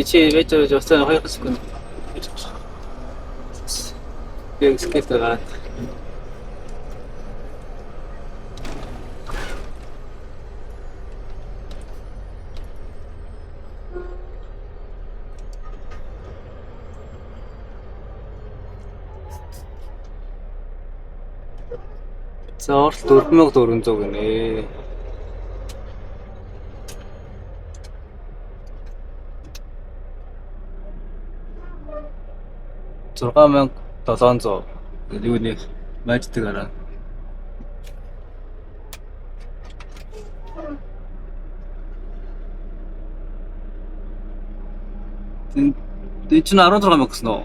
чи вечер жостан 2 секунд. Яг скейтер. За орт 4400 гинэ. Зургаан 700 юуны маждаг араа. Тэн чинь 16 мянга гэсэн үү?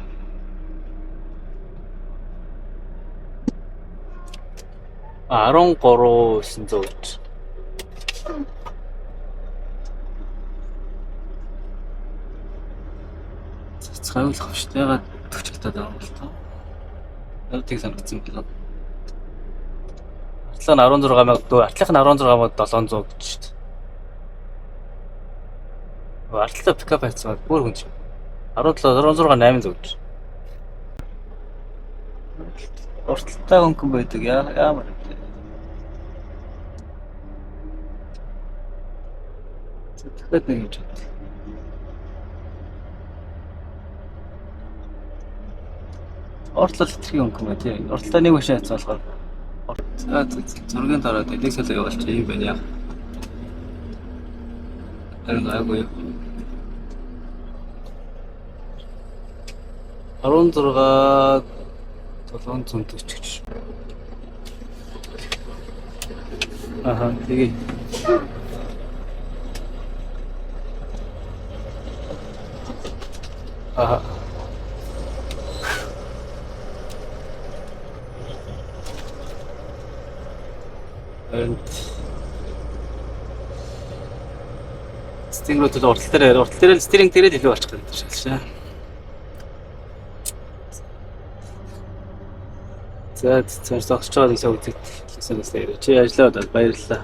А 13,900. Цацгаалах биш тэгээд төвчөлтөд байгаа юм л тоо. Тийг санагдсан билээ. Артлаа нь 16 мянга дөө, артлах нь 16 мянга 700 гэж шүү дээ. Артлаа пикап хайцгаа бүр хүн чинь 17 16 800 гэж. Урталтай хөнгөн байдаг яамаар вэ? Тэгэхэд нэг юм ч бат. Уртлал хэтрхи хөнгөн бай тий. Урталтай нэг машин хайцгаалахаар. Зургийн дараа дэлийг солио явуулчих юм байна яа. Харин айгүй. 16 740 гэж. Аха, тэгээ. Аха. Стингрот л уртал дээр стиринг дээрээ илүү болчих гэдэг шээ. За зогсож байгаа гэсэн үг хэлсэн. Чи ажиллаад баярлалаа.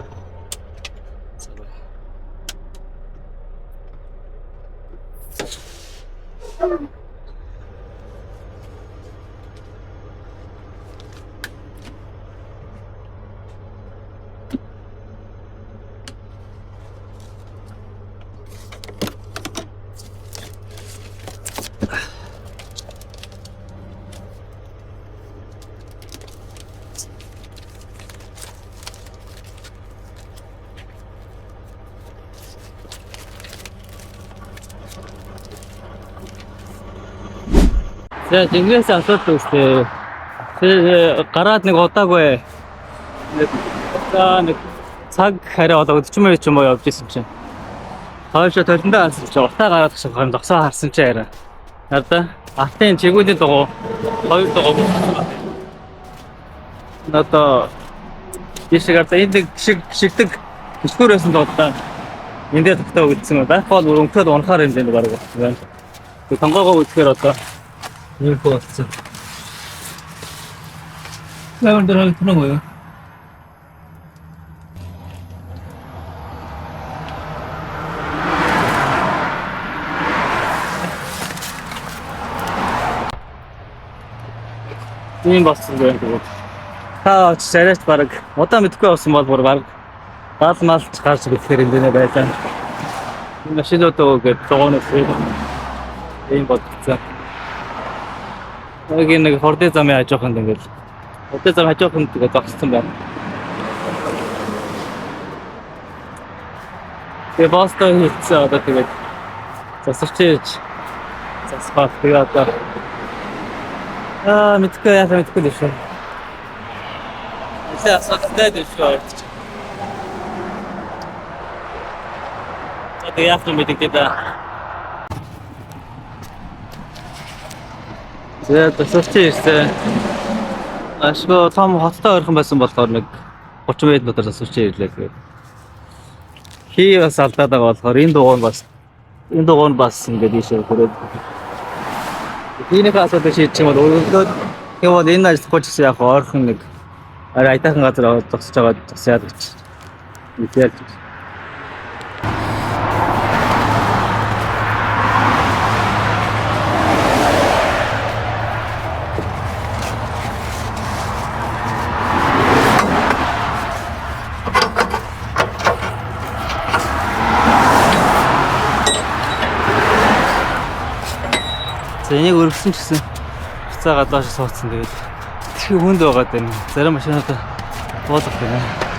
За Жингээс асуудал үстэй. Гараад нэг удаагүй. За нэг цаг хараа одоо 40 минут ч юм уу явж исэн чинь. Хойшоо толиндоо харсан чинь утаа гараад шиг юм зогсоо харсан чинь арай. Надаа алтын чигүүлийн дугуй 2 дугуй. Надаа бишгээр энд шигдэг бишгүүрээс нь дуудаа. Эндээ тогтоо үзсэн байх бол өнгөд унахаар юм дээ баг. Тэг тонгоогоо үзэхээр одоо ийм болсон. Лаван дээр хөлтнө гоё. Ийм болсон байх уу? Та царайч баг удаа мэдгүй болсон бол бүр баг бал малч гарч ирэхээр энэ нэ байлаа. Энэ машинууд өгөөд дугуйнаас ийм бодсон. Нэг хордын замын хажууханд ингээл хордын замын хажууханд тэгээ зогссон байна. Тэгээ Бостон хийцээ одоо тэгээд засарчиж засгаад тэгээ одоо мэдгүй яа мэдгүй л шүү. Эсээ асуудалтай дээ шүү. Одоо яах юм бэ гэдэг. За тасарч ирсэн. Ашгүй том хоттой ойрхон байсан болохоор нэг 30 минут дотор тасарч ирлээ тэгээд. Хий бас алдаад байгаа болохоор энэ дугуй нь бас ингээд ийшээ хүрээд. Энийг асуудал шийдчих юм бол өөрөөр хэлбэл энэ ажиллахгүй ч гэсэн яг ойрхон нэг айтайхан газар зогсож байгаа зогсоод гэж. Мэдээлж. За энийг өргөсөн ч гэсэн буцаагаа доош суудсан. Тэгээд тэр хүнд байгаад байна. Зарим машинуудаа буулгах байна.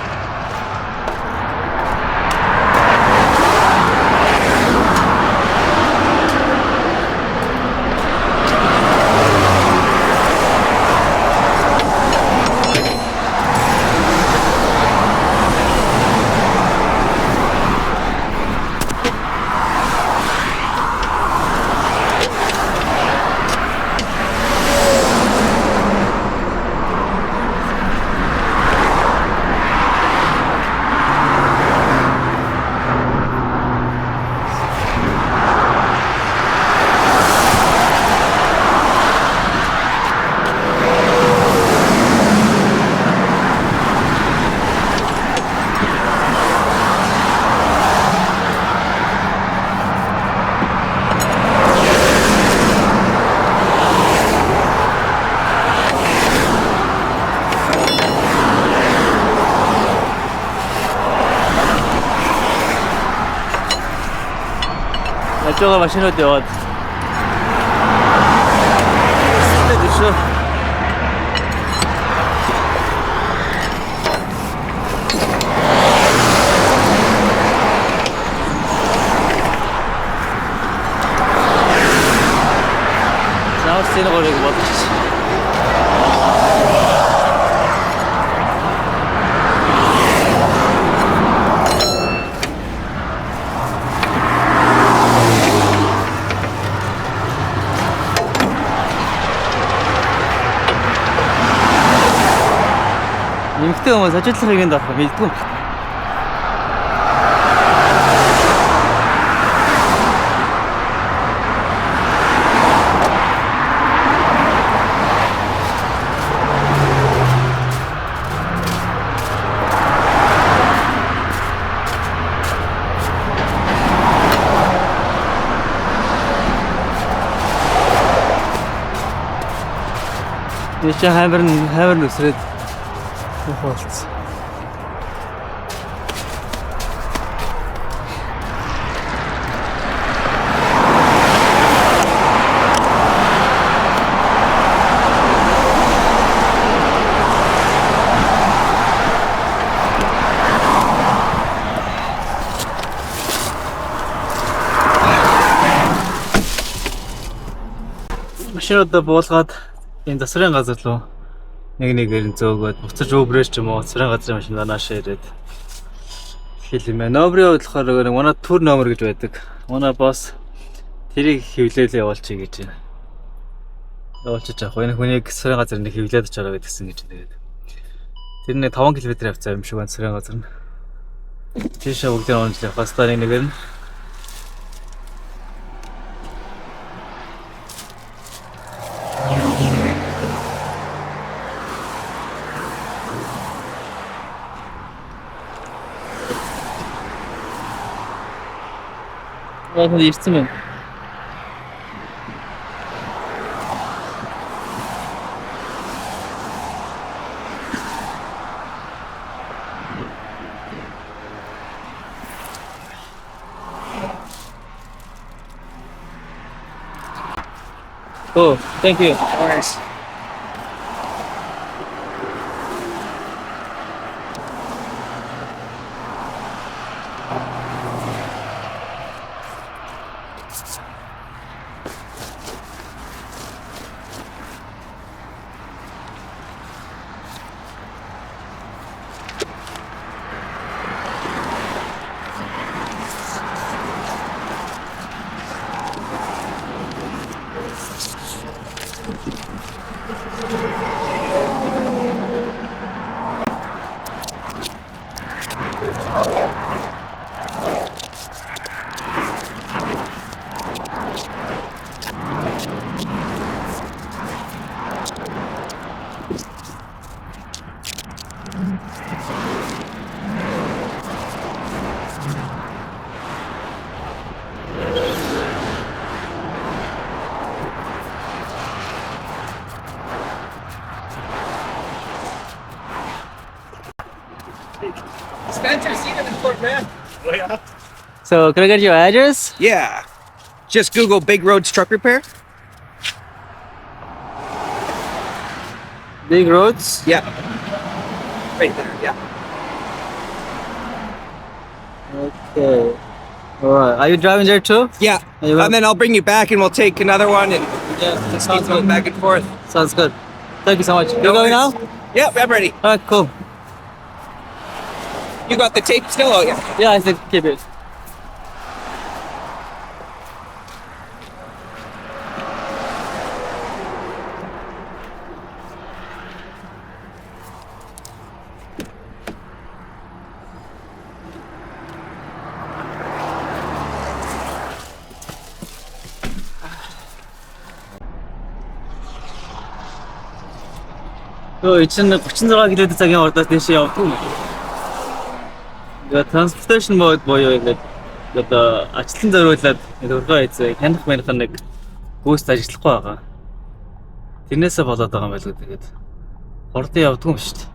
저거 машинууд яваад. Тэд шүү. Заавал сэрэг горыг бодчих. Эмэгтэй хүмүүс ажиллах хэрэгэнд авах мэдгүй. Яа хавар нүсрээд болцсон. Машинуудаа буулгаад энэ засрын газар руу нэгээр нь зөөгөөд буцаж өврөөс ч юм уу засрын газрын машинаа наашаа ирээд хэлмээ. Номерын болохоор манай түр номер гэж байдаг. Манай босс тэрийг хевлээлээ явуулчих гэж байна. Явуулчих яах вэ? Энэ хүнийг засрын газар нэг хевлээд чараа гэдгсэн гэж тэгээд. Тэр нэг 5 км явцаа юм шиг байна засрын газар нь. Тийшээ бүгдээ онцлох явах хэвээр нэгээр нь. 근데 있으면 Oh, thank you. Of course. Spencer, see them in Fort Man. Oh, yeah. So, can I get your address? Yeah. Just Google Big Roads Truck Repair. Big roads? Yeah. Right there, yeah. Okay. Alright. Are you driving there too? Yeah. Are you And then I'll bring you back and we'll take another one and Yeah, just keep going back and forth. Sounds good. Thank you so much. You No going worries. now? Yep, I'm ready. Alright, cool. You got the tape still? Oh, yeah. Yeah, I think keep it. 이 чинь 36 км цагийн урдаас дэше явдаг юм. Transportation mode боёо ингээд одоо ачлан зориулаад өргөө эзээ хянах нэг бүүст ажиллахгүй байгаа. Тэрнээсээ болоод байгаа юм байл гэдэг. Хурдан явдаг юм шүү дээ.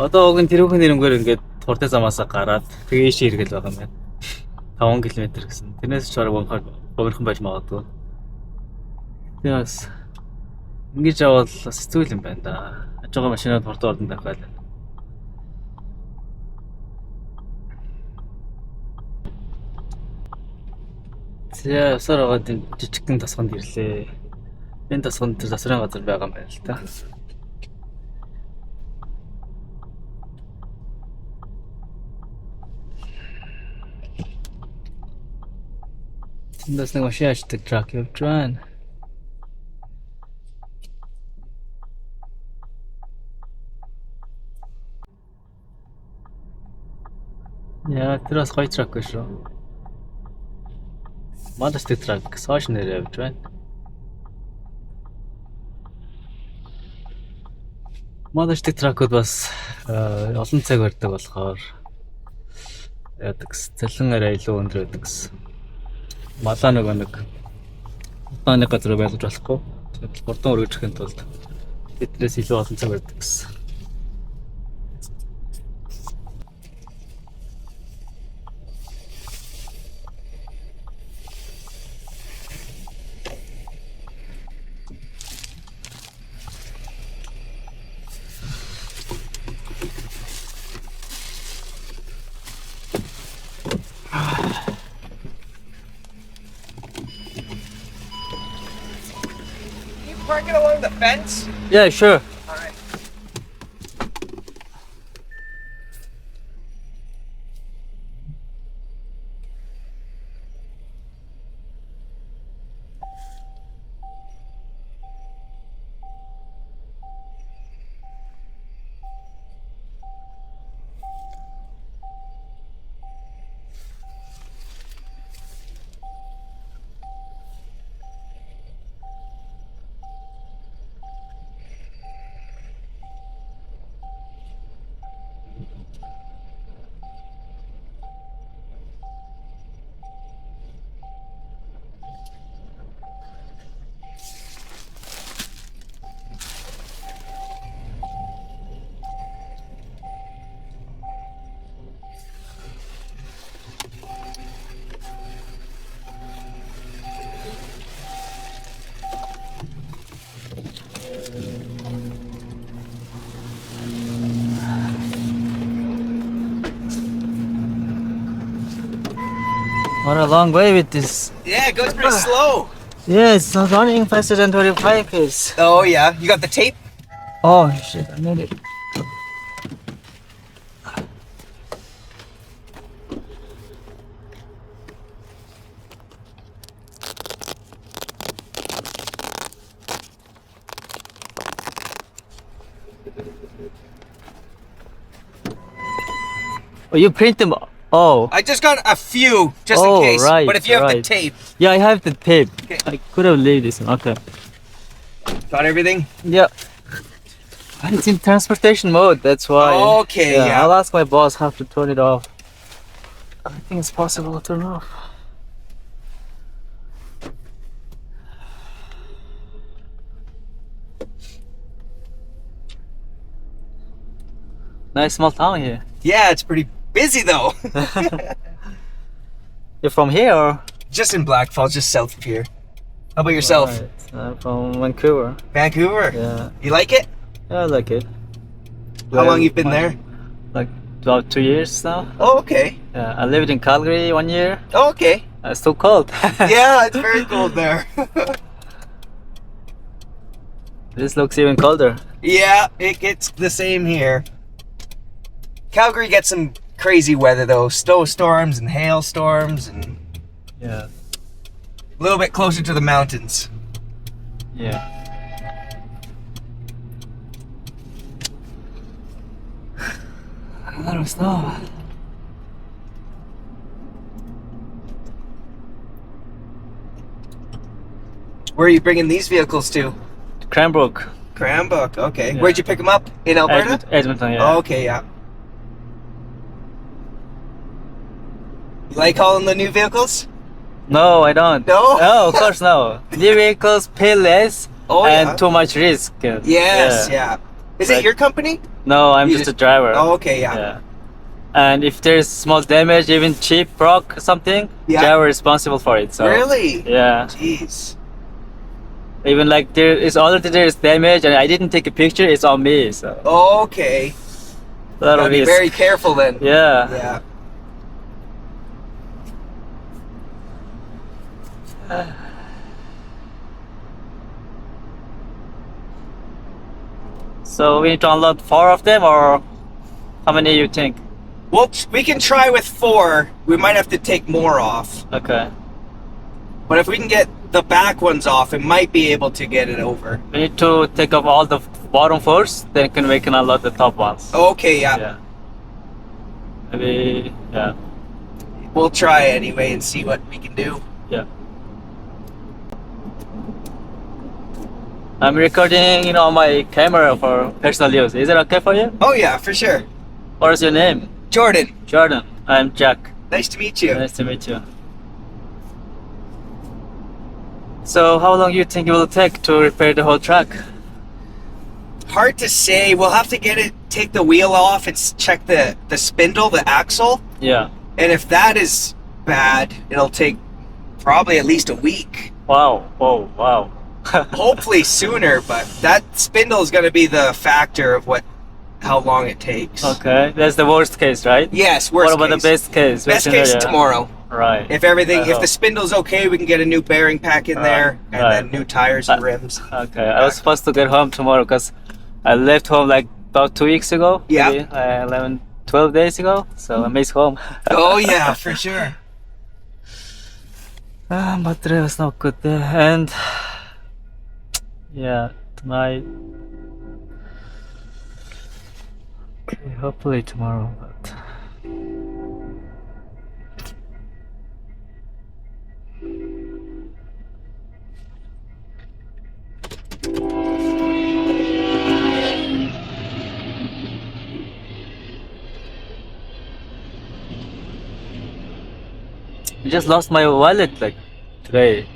Одоо уг нь тэрүүхэн нэрнгээр ингээд хурдан замаасаа гараад тэгээ ийшээ эргэл байгаа юм байна. 5 км гэсэн. Тэрнээс ч бараг богинохан байж магадгүй. Тэгээс ингэж явбал бас хэцүү юм байна да. Аж байгаа машинууд хурдан ордон тавихаа л. Тэгээ өсөр байгаа тийм жижигхэн тасганд ирлээ. Энэ тасганд тэр засрын газар байгаа юм байна л та. Тэндээс нэг машин ашигтай трак явж байна. Яа, тэр бас гоё трак биш үү? Мадастай трак соош нэр явж байна. Мадастай тракууд бас олон цаг барьдаг болохоор яадаг цалин арай илүү өндөр байдаг гэсэн. Малаа нэг утааны газар байлгаж болохгүй. Тэгэхээр хурдан өргөжөхийн тулд тэднээс илүү олон цаг барьдаг гэсэн. Parking along the fence? Yeah, sure. All right. What a long way with this. Yeah, it goes pretty slow. Yeah, it's not running faster than 25 km. Oh, yeah. You got the tape? Oh shit, I made it. Oh, you print them? Oh. I just got a few, just Oh, in case. right, But if you have the right. tape, Yeah, I have the tape. Okay. I could have leave this one. Okay. got everything? Yeah. It's in transportation mode, that's why. Okay, yeah. I'll ask my boss how to turn it off. I think it's possible to turn off. Nice small town here. Yeah, it's pretty busy though. You're from here or? Just in Black Falls, just south of here. How about yourself? Right. I'm from Vancouver. Vancouver. Yeah. You like it? Yeah, I like it. How long you've been there? Like about 2 years now. Oh, okay. Yeah, I lived in Calgary 1 year. Oh, okay. It's too cold. Yeah, it's very cold there. This looks even colder. Yeah, it gets the same here. Calgary gets some crazy weather though, snowstorms and hailstorms, and Yeah. a little bit closer to the mountains. Yeah. A lot of snow. Where are you bringing these vehicles to? Cranbrook. Cranbrook. Okay. Yeah. Where'd you pick them up? In Alberta? Edmonton, yeah. Oh, okay, yeah. You like hauling the new vehicles? No, I don't. No? No, of course no. New vehicles pay less Oh, and yeah. too much risk. Yes, yeah. Is it Like- your company? No, I'm You just a driver. Oh, okay, yeah. Yeah. And if there's small damage, even cheap rock something, Yeah. driver responsible for it. So Really? yeah. Jeez. Even like there's damage and I didn't take a picture, it's on me. So Okay. a lot Gotta of be risk. very careful then. Yeah. Yeah. So we need to unload 4 of them, or how many you think? Well, we can try with 4. We might have to take more off. Okay. But if we can get the back ones off, it might be able to get it over. We need to take off all the bottom first, then we can unload the top ones. Okay, yeah. Yeah. Maybe, yeah. We'll try anyway and see what we can do. Yeah. I'm recording, on my camera for personal use. Is it okay for you? Oh, yeah, for sure. What is your name? Jordan, Jordan. I'm Jack. nice to meet you. Nice to meet you. So, how long you think it will take to repair the whole truck? Hard to say. We'll have to take the wheel off and check the spindle, the axle. Yeah. And if that is bad, it'll take probably at least a week. Wow. Whoa. Wow. Hopefully sooner, but that spindle is going to be the factor of how long it takes. Okay. That's the worst case, right? Yes, worst What about case. the best case? Best Which case scenario? tomorrow. Right. If I the hope. spindle's okay, we can get a new bearing pack in there and then new tires and rims. Okay. I was supposed to get home tomorrow because I left home like about 2 weeks ago. Yeah. Maybe, 11, 12 days ago. So I miss home. Oh yeah, for sure. But today was not good there. And yeah, tonight. Okay, hopefully tomorrow. But I just lost my wallet like today.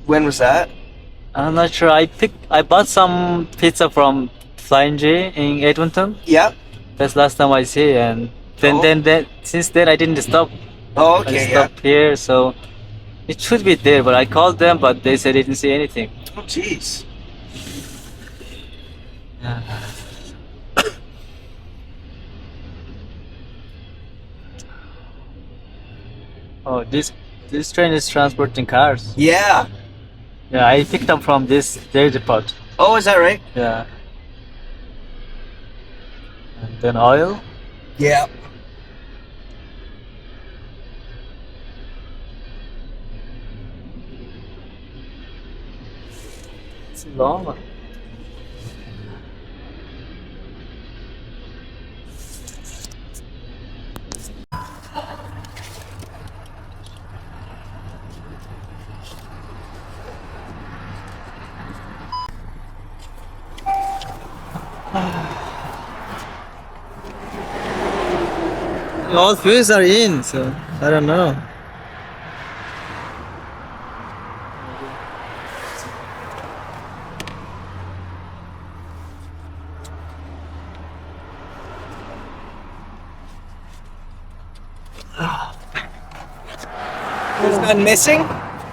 When was that? I'm not sure. I bought some pizza from Flying J in Edmonton. Yep. That's last time I see, and Oh. then since then I didn't stop. Oh, I okay, yeah. stopped here, so it should be there. But I called them, but they said they didn't see anything. Oh, jeez. Oh, this train is transporting cars. Yeah. Yeah, I picked them from their depot. Oh, is that right? Yeah. And then oil. Yeah. It's long. All fuels are in, so I don't know. There's none missing?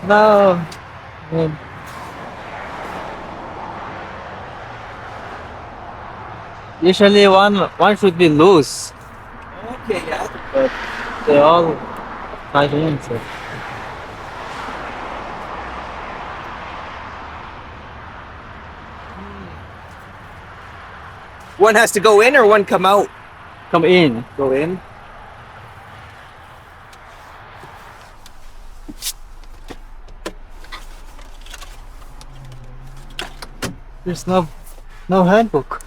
No. Usually one should be loose, Okay, yeah. but they all tied in. So. One has to go in or one come out? Come in. Go in. There's no handbook.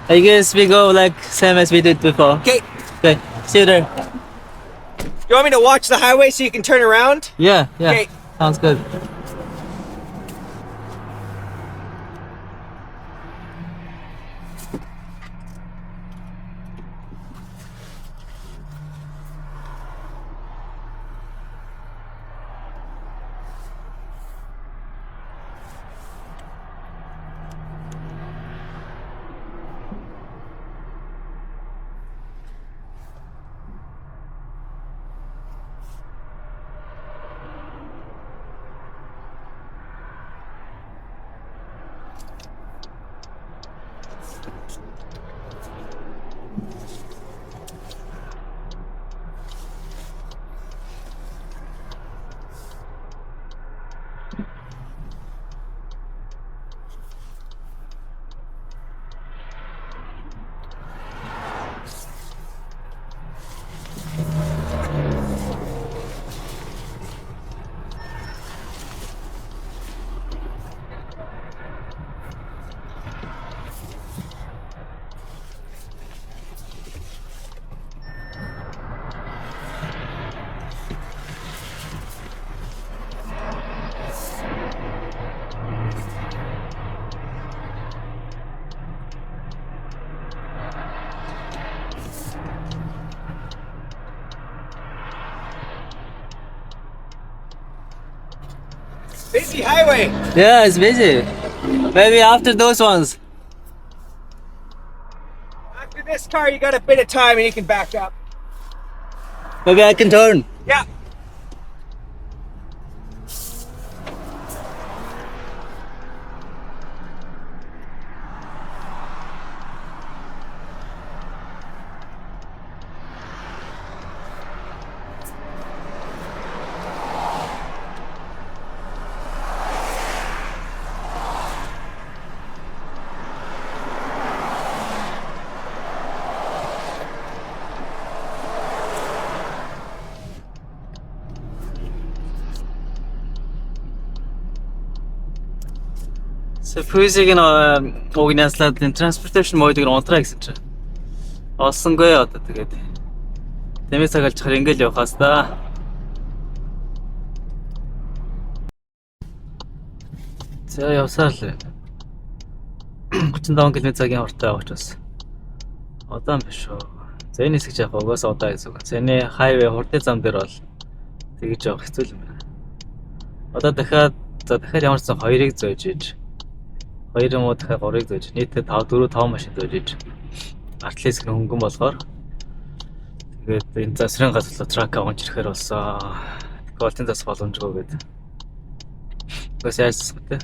I guess we go like same as we did before. Okay. Okay, see you there. You want me to watch the highway so you can turn around? Yeah, Okay. sounds good. Busy highway. Yeah, it's busy. Maybe after those ones. After this car, you got a bit of time and you can back up. Maybe I can turn. Yeah. So Physics уг няслаад энэ transportation mode-ыг унтраа гэсэн чинь. Олсонгүй одоо тэгээд. Тэмээ цагаалж хар ингээл явахаас та. За явсаар л. 35 км цагийн уртаа явах учраас. Удаан биш үү. За энэ хэсэг яг угаасаа удаа гэсэн үг. Зэний хайвей хурдны зам дээр бол тэгж явах хэцүү юм байна. Одоо дахиад ямар ч сан 2-ыг зөөж иж. 2 юм уу дахиад 3-ыг зөөж. Нийтдээ 5 машин зөөж иж. Артлес гэн хөнгөн болохоор тэгээд энэ засрын газ болоо трак авч ирэхээр болсон. Голтын зас боломжгүй гэдэг. Бас яасан бэ?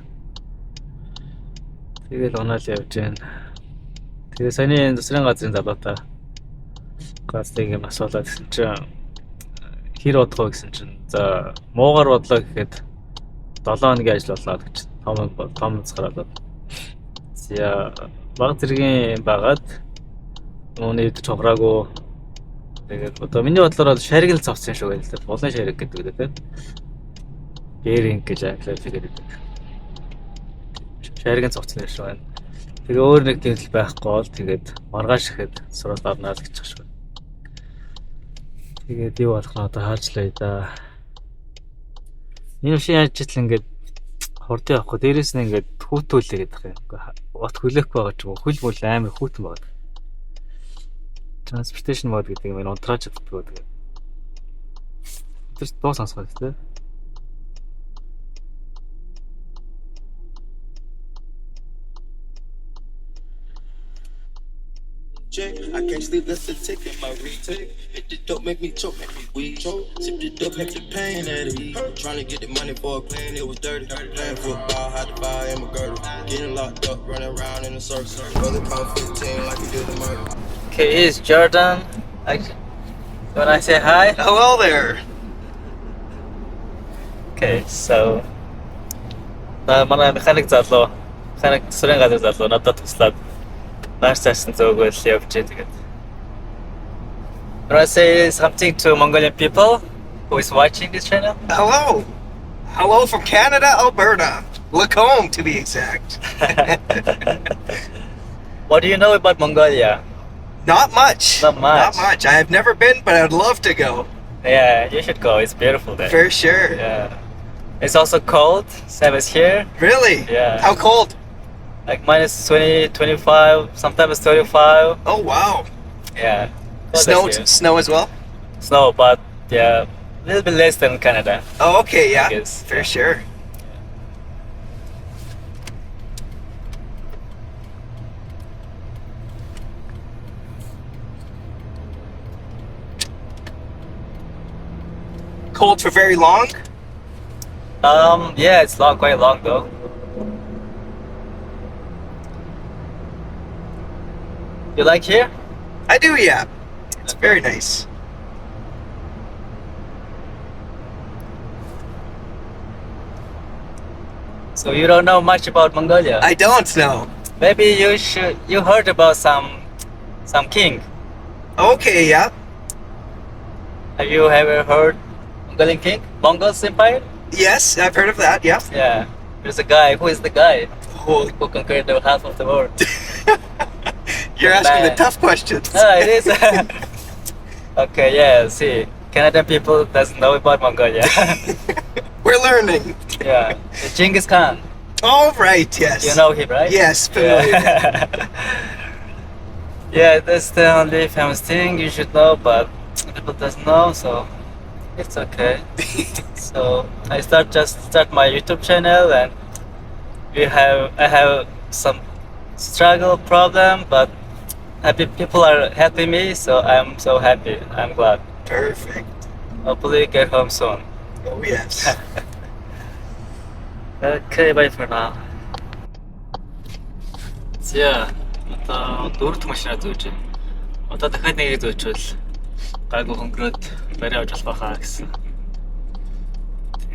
Тэгээд оноол явж байна. Тэгээд саяны энэ засрын газрын залуутаа гастыг юм асуулаад гэсэн чинь хэр бодох вэ гэсэн чинь за муугар бодлоо гэхэд 7 хоногийн ажил боллоо гэж том цараад. За баг зэргийн багаад өнөө идэж хугараагүй. Тэгээд одоо миний бодлоор бол шариг л зовсон шүү гэдэг. Улаан шариг гэдэг үү те. Бэринг гэж англиар хэлдэг. Шариг нь зовсон шүү байна. Тэгээ өөр нэг тийм л байхгүй бол тэгээд маргааш ихэд сурал орноо л гэж шүү. Тэгээд юу болох нь одоо хаачлаа да. Энэ шиг яаж ч ингэж хурдан явахгүй. Дээрээс нь ингэж хүүтүүлээ гэдэг юм. Бот хүлээхгүй байгаа ч юм уу. Хөл мөл амар хүүтэн байгаа. Transportation mode гэдэг юм унтрааж чаддаг гэдэг. Тэр дуу сонсгоо тийм. I can't sleep, that's the ticket, my retake. Hit the dope, make me choke, make me weak. Sip the dope, make the pain at it. Trying to get the money for a plane, it was dirty. Playing football, had to buy him a girdle. Getting locked up, running around in a circle. Brother pound 15 like he did the murder. Okay, here's Jordan. When I say hi. Hello there. Okay, so манай механик залуу. Механик сүрэн газар залуу надад туслаад нааш цаасан зөөгөл явж тэгээд. Can I say something to Mongolian people who is watching this channel? Hello. Hello from Canada, Alberta. Lacombe, to be exact. What do you know about Mongolia? Not much. Not much. Not much. I have never been, but I'd love to go. Yeah, you should go. It's beautiful there. For sure. Yeah. It's also cold, same as here. Really? Yeah. How cold? Like minus 20, 25, sometimes 35. Oh, wow. Yeah. Cold as here. Snow as well? Snow, but yeah, a little bit less than Canada. Oh, okay, yeah. guess. For sure. Cold for very long? Yeah, it's long, quite long though. You like here? I do, yeah. It's very nice. So you don't know much about Mongolia? I don't know. Maybe you heard about some king. Okay, yeah. Have you ever heard Mongolian king? Mongols Empire? Yes, I've heard of that, yeah. Yeah. There's a guy. Who is the guy Oh, who conquered the half of the world? you're asking the Man. tough questions. Ah, it is. Okay, yeah. See, Canadian people doesn't know about Mongolia. We're learning. Yeah, Genghis Khan. All right, yes. You know him, right? Yes, familiar. Yeah. Yeah, that's the only famous thing you should know, but people doesn't know, so it's okay. So I start my YouTube channel, and I have some struggle problem, but happy people are helping me, so I'm so happy. I'm glad. Perfect. Hopefully get home soon. Oh, yes. Okay, bye for now. За, одоо дөрөвт машинаа зөөж байна. Одоо дахиад нэгийг зөөчвөл гайгүй хөнгөрөөд барай авч болох байхаа гэсэн.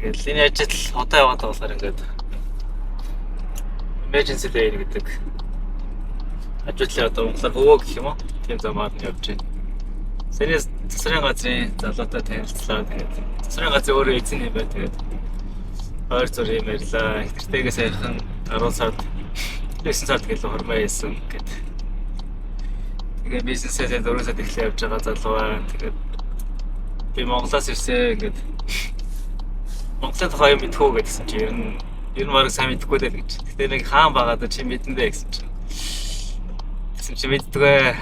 Тэгээд энэ ажил одоо яваад байгаа болохоор ингээд emergency lane гэдэг ажлын одоо монголоор хөвөө гэх юм уу? Тийм замаар нь явж байна. Сэнэс засрын газрын залуутай танилцлаа. Тэгээд засрын газрын өөрөө эзэн юм байна. Тэгээд ойр зур юм ярьлаа. Ихтэйгээ сайхан 10 сард 9 сард гэлээ хормоо хийсэн гэд. Тэгээд бизнесээ 4 сард эхлээ явж байгаа залуу. Тэгээд би Монголоос ирсэн гэд. Монголын тухай юм мэдхүү гэдсэн чи ер нь баг сайн мэдэхгүй л гэж. Гэтэ нэг хаан байгаад чи мэдэн дээ гэсэн чи. Гэсэн чи мэддгээ.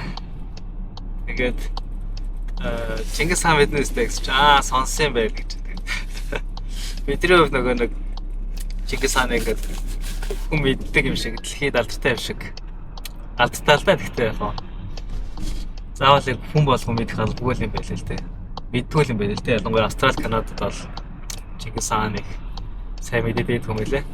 Тэгээд Чингис хаан мэднэ үстэй гэсэн чи сонссон юм байл гэж. Бидний хувьд нөгөө нэг Чингис хаан ингээд хүн мэддэг юм шиг, дэлхийд алдартай юм шиг. Алдтаа л да гэхдээ яг. Заавал хүн болгон мэдэх албагүй юм байл л дээ. Мэдгүй юм байл л дээ. Ялангуяа Австрали, Канадад бол Чингис хааныг сайн мэдээд хүмүүлээ.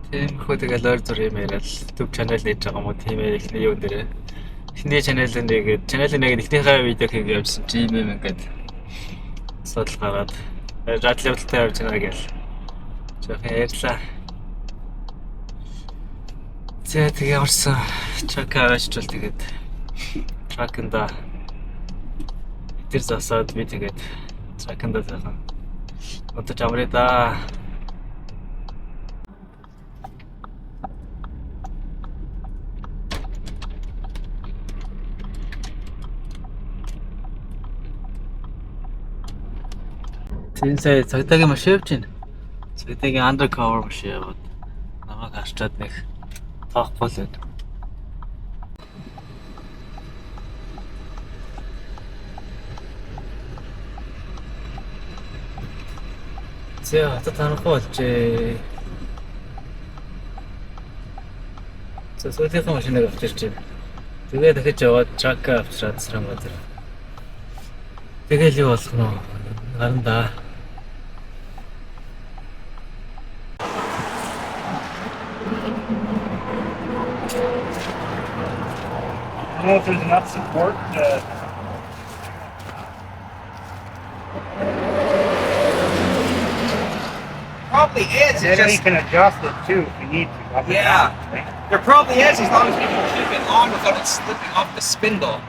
Тиймэрхүү тэгэл ойр зур юм яриад YouTube channel нээж байгаа юм уу тийм ээ ихний юу нэрээ. Эхний channel-ын нэг эхнийхээ видео хийх явуулсан чи юм ингээд асуудал гараад радио явуултаа явж байгаа гэл. Жохоо ярьлаа. За тэгээ орсон трак аваачвал тэгээд тракында тэр засаад би тэгээд тракында заахан одоо жамраа да. Тэн сая цагдаагийн машин явж байна. Цагдаагийн undercover машин яваад намайг харчаад нэг тоохгүй л байна. За хатад харахгүй болжээ. За цагдаагийн машиныг авчирч байна. Тэгээ дахиж яваад truck авчираад срам газар. Тэгэл юу болох нь гарна. I don't know if there's enough support to Probably is. It's then you just can adjust it too if you need to. Up and Yeah. down. there probably is as long as we can keep it on without it slipping off the spindle.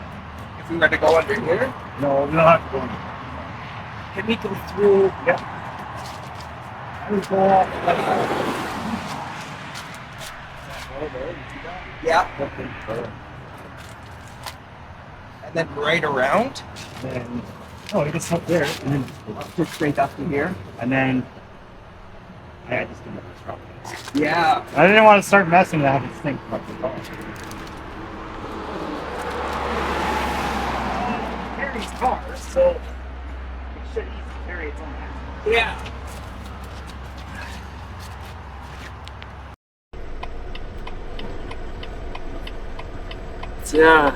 If we were to go under here, No, we don't have to go in. can we go through? Yep. Yeah. And then right around, Then, oh, you just up there, and then just straight up to here. and then I just didn't this problem. Yeah. I didn't want to start messing with that and think about the car. Carries cars, so it should easily carry its own axle. Yeah. За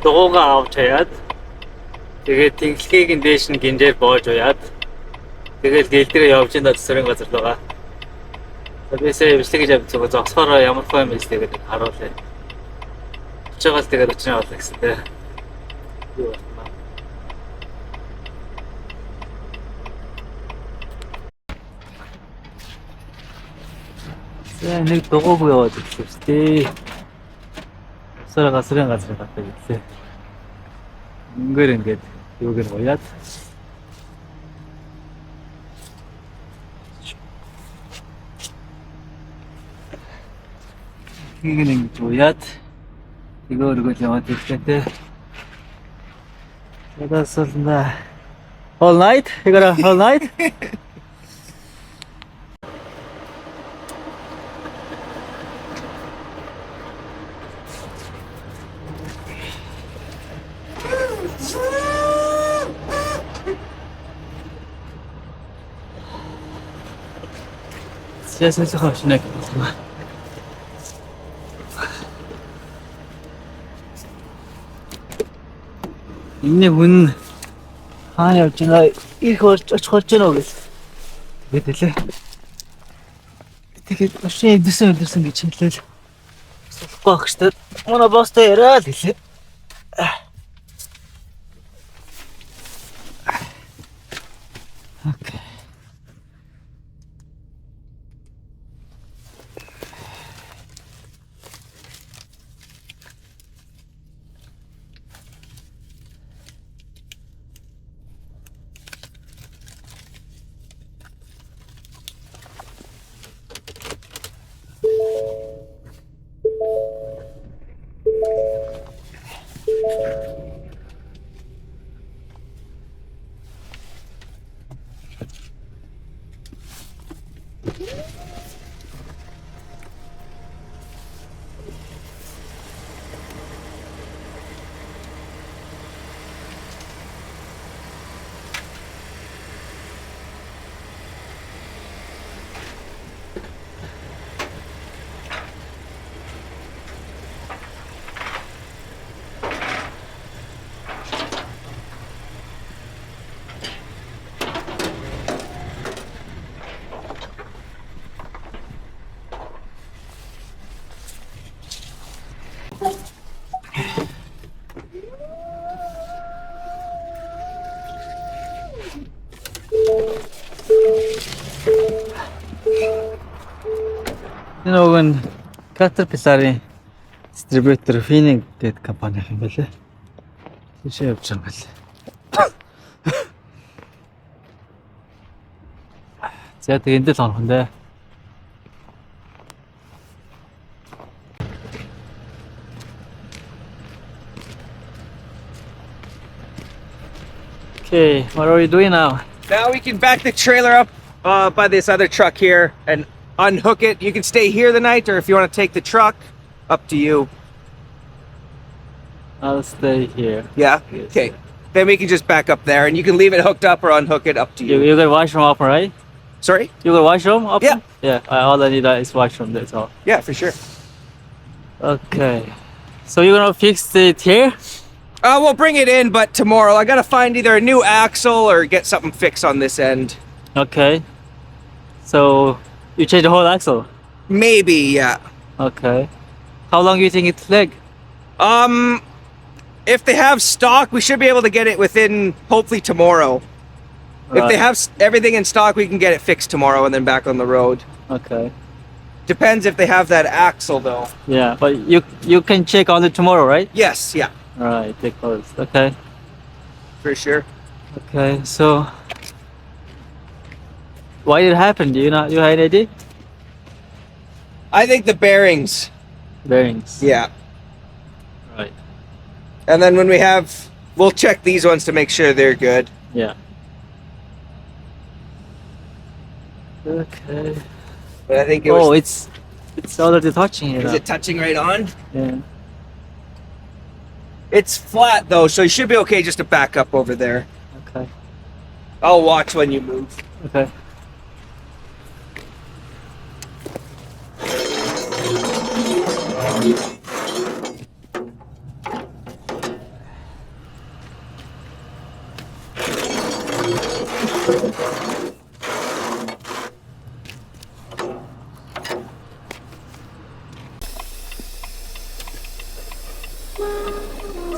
дугуугаа авч хаяад тэгээд тэнхлэгийг нь дээш нь гинжээр боож уяад тэгээд гэлдрээ явж энэ засрын газар л байгаа. Бисээ бичлэг гэж авч байгаа зогсохороо ямар файм биш тэгээд харуулъя. Чагаал тэгээд очиж авах гэсэн тэ. Юу байна? За нэг дугууг яваад ирлээ шүү дээ. Сарга газрын гадаа гэлээ. Ингээд ингээд юуг нь уяад. Ингээд уяад. Тэгөөргөл яваад ирлээ. Ядасална. All night? You got all night? Сейчас я захочу на кого-то. Энэ хүн хаана явж байгаа их очих байна уу гэж хэлээ. Тэгээд машин эвдсэн гэж хэлээл. Болохгүй ахштай. Манай босстой яриад хэлээ. Окей. Caterpillar-ийн distributor Finning гэдэг компани юм байлээ. Тийшээ явж байгаа юм байлээ. За тэгээ энд л орох нь дээ. Okay, what are we doing now? Now we can back the trailer up by this other truck here and unhook it. You can stay here the night, or if you want to take the truck, up to you. I'll stay here. Yeah? Yes. Okay. Then we can just back up there, and you can leave it hooked up or unhook it, up to you. You got washroom open, right? Sorry? You got washroom open? Yeah. Yeah, all I need is washroom, that's all. Yeah, for sure. Okay. So you're gonna fix it here? We'll bring it in, but tomorrow I gotta find either a new axle or get something fixed on this end. Okay. So you change the whole axle? Maybe, yeah. Okay. How long do you think it'll take? If they have stock, we should be able to get it within hopefully tomorrow. If they Right. have everything in stock, we can get it fixed tomorrow and then back on the road. Okay. Depends if they have that axle though. Yeah, but you can check on it tomorrow, right? Yes, yeah, Alright, they closed. Okay. for sure. Okay, so why did it happen? Do you have any idea? I think the bearings. Bearings. Yeah. Right. And then when we'll check these ones to make sure they're good. Yeah. Okay. But I think it was. Oh, it's already touching it. Is it touching right on? Yeah. It's flat though, so you should be okay just to back up over there. Okay. I'll watch when you move. Okay.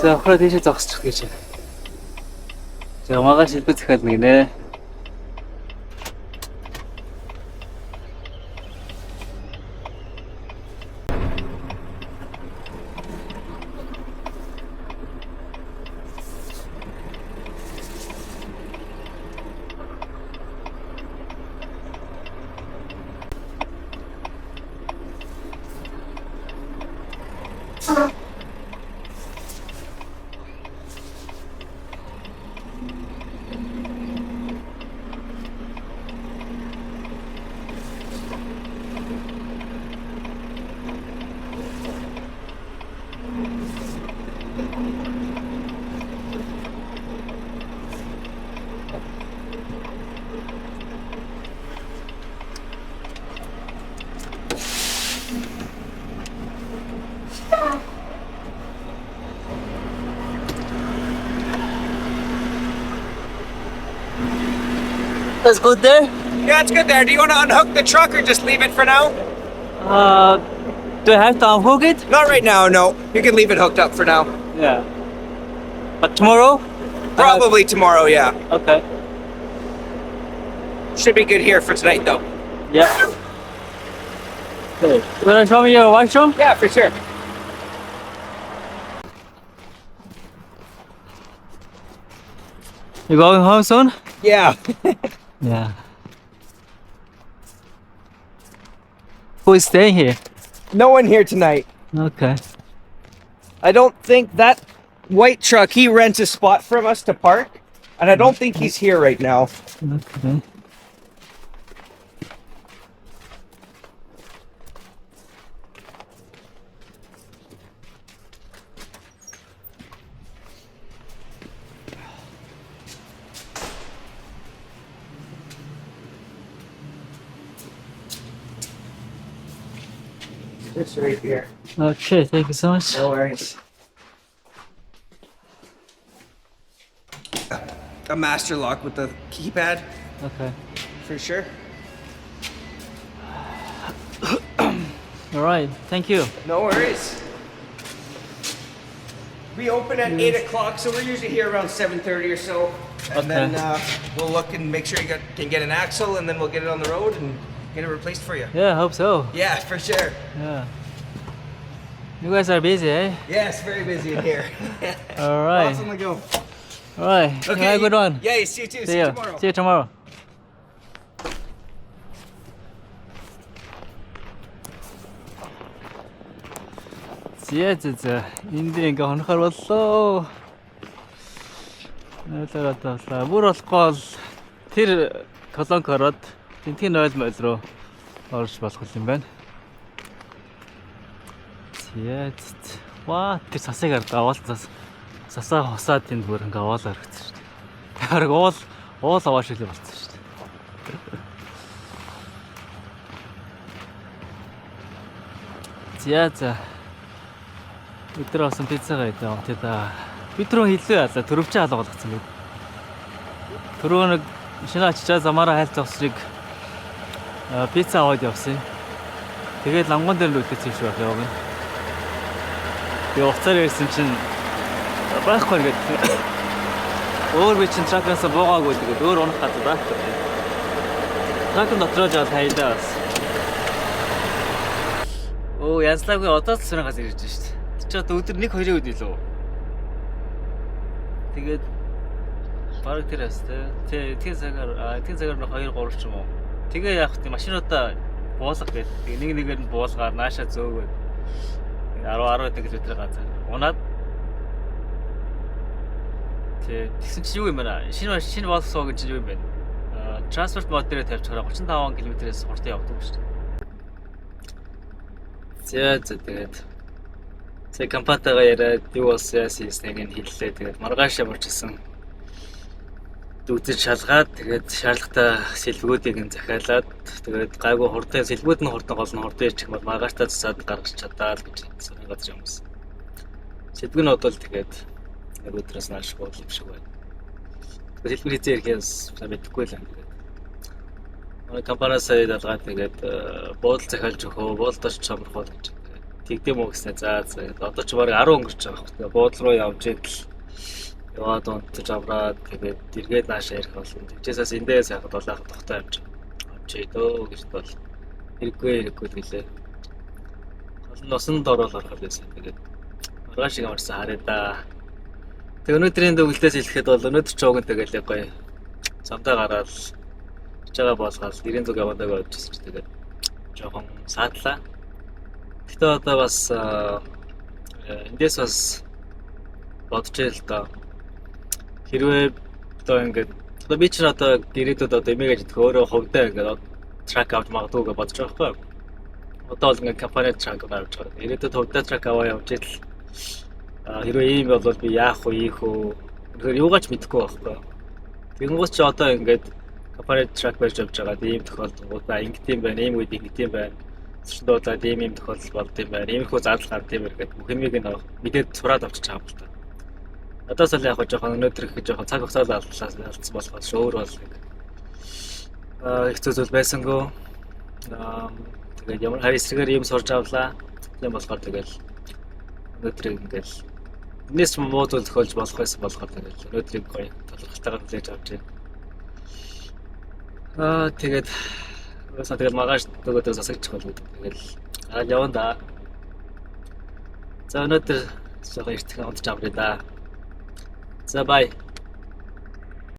За хөрөө тийшээ зогсчих гэж. За магаш хэлбэл захиал нэг нэ. That's good there. Yeah, it's good there. Do you want to unhook the truck or just leave it for now? Do I have to unhook it? Not right now, no. You can leave it hooked up for now. Yeah. But tomorrow? Probably tomorrow, yeah. Okay. Should be good here for tonight though. Yeah. Okay. You wanna show me your washroom? Yeah, for sure. You going home soon? Yeah. Yeah. Who is staying here? No one here tonight. Okay. I don't think that white truck, he rents a spot from us to park. And I don't think he's here right now. Okay. It's right here. Okay, thank you so much. No worries. A master lock with the keypad, Okay. for sure. Alright, thank you. No worries. We open at 8 o'clock, so we're usually here around 7:30 or so. And Okay. then we'll look and make sure you can get an axle, and then we'll get it on the road and get it replaced for you. Yeah, I hope so. Yeah, for sure. Yeah. You guys are busy, eh? Yes, very busy in here. All right. Lots on the go. All right. Okay. Have a good one. Yeah, see you too. See you. tomorrow. See you tomorrow. За энд ингээ хонохор боллоо. Нэлээдээ бүр болохгүй бол тэр колонк ороод тентгийн ойл мойл руу орж болох юм байна. Ваа тэр цасыг аваад цасаа хосаад энд бүр ингээ аваад харагдсан шүү дээ. Хараг уул аваа шилээ болчихсон шүү дээ. За өдөр авсан пиццагаа идээ. Тэгээд бид рүү хилээ ялла төрөвчөө хаалга болгоцсон байд. Төрөө нэг шинэ аччаа замаараа хайлт зогсрыг пицца аваад явсан. Тэгээд лангуун дээр нь үлдээсэн юм шиг байна яваг. Би уцаар ирсэн чинь байхгүй гэдэг. Өөр би чинь тракнаас буугаагүй тэгээд өөр унах гэдэг байхгүй. Тракн дотроо жаа хайдаа бас. Оо янзлаагүй одоо л сэрэн газ ирж байна шүү дээ. Чи одоо өдөр 1-2 үед илүү. Тэгээд бараг тэр хэвчээ. Тэг цагаар нэг 2-3 ч юм уу. Тэгээ яах вэ? Машинуудаа буулгах гэдэг. Нэгээр нь буулгаар наашаа зөөгөөд 10 км газар. Унаад тэгсэн чинь юу юм бэ? Шинэ Volkswagen гэж юу юм бэ? Транспорт мод дээр тавьчихараа 35 км-с хурдан явдаг шүү дээ. За тэгээд Тэг компанигаа яриад юу болсон яснийг нь хэллээ. Тэгээд маргааш ямарчсан. Дүүцэж шалгаад тэгээд шаардлагатай сэлбэгүүдийг нь захиалаад тэгээд гайгүй хурдан сэлбэгүүд нь хурдан гол нь хурдан ирчих юм бол маргааштай засаад гаргаж чадаа л гэж санаа газар юм байна. Сэлбэг нь бодвол тэгээд нэг өдрөөс нааш бодол юм шиг байна. Тэгээд сэлбэг хийх хэрэгээс мэдхгүй л юм тэгээд. Манай компаниас ялгаад тэгээд буудал захиалж өгөө, буудалд чамрах гэж. Тэгдэм үү гэснээр за одоо ч бараг 10 өнгөрч байгаа хэрэг. Буудал руу явж идэл яваад унтаж авраад тэгээд эргээд наашаа ирэх болно. Тэгжээсээс эндээс яхад болоохот тогтоо явж дөө гэж бол хэрэггүй гэлээ. Гол нь усанд ороод орох байсан. Тэгээд маргааш шиг амарсан хараа да. Тэг өнөөдрийн дүгэлдээс хэлэхэд бол өнөөдөр ч ууган тэгэл гоё. Замдаа гараад чагаа боосгаал 90 зүг яваадаг байжсэн ч тэгээд жоохон саадлаа. Гэтэ одоо бас эндээс бас бодож байл та. Хэрвээ одоо ингээд одоо би ч одоо ирээдүйд одоо эмээгэж идэх өөрөө хувьдаа ингээд трак авч магадгүй гэж бодож байгаа байхгүй. Одоо л ингээд компани трак авч байгаа. Ирээдүйд хувьдаа трак аваа явж идэл хэрвээ ийм бол би яах вэ, ийх үү? Тэгэхээр юугаач мэдэхгүй байхгүй. Тэгэнгүүт ч одоо ингээд компани трак байж явж байгаа. Ийм тохиолдолд ингээд юм байна, ийм үед ингээд юм байна. Чинь дуудлаад ийм тохиолдол болд юм байна. Иймэрхүү зардал гард юм эргээд бүх юмыг нь мэдээд сураад авчиж байгаа юм л та. Надаас л яг жоохон өнөөдөр их жоохон цаг хугацаа алдсан болохоос өөр бол их зүйл байсангүй. Тэгээд ямар хай эсрэгээр юм сурж авлаа. Тийм болохоор тэгэл өнөөдрийг ингээл энэс муу зүйл тохиолж болох байсан болохоор тэгэл өнөөдрийг гоё толгойтойгоо хүлээж авч байна. Тэгээд тэгэл магаш нөгөөдөө засагч хол гэдэг. Тэгэл явна да. За өнөөдөр жоохон эртхэн унтж авъя да. За бай.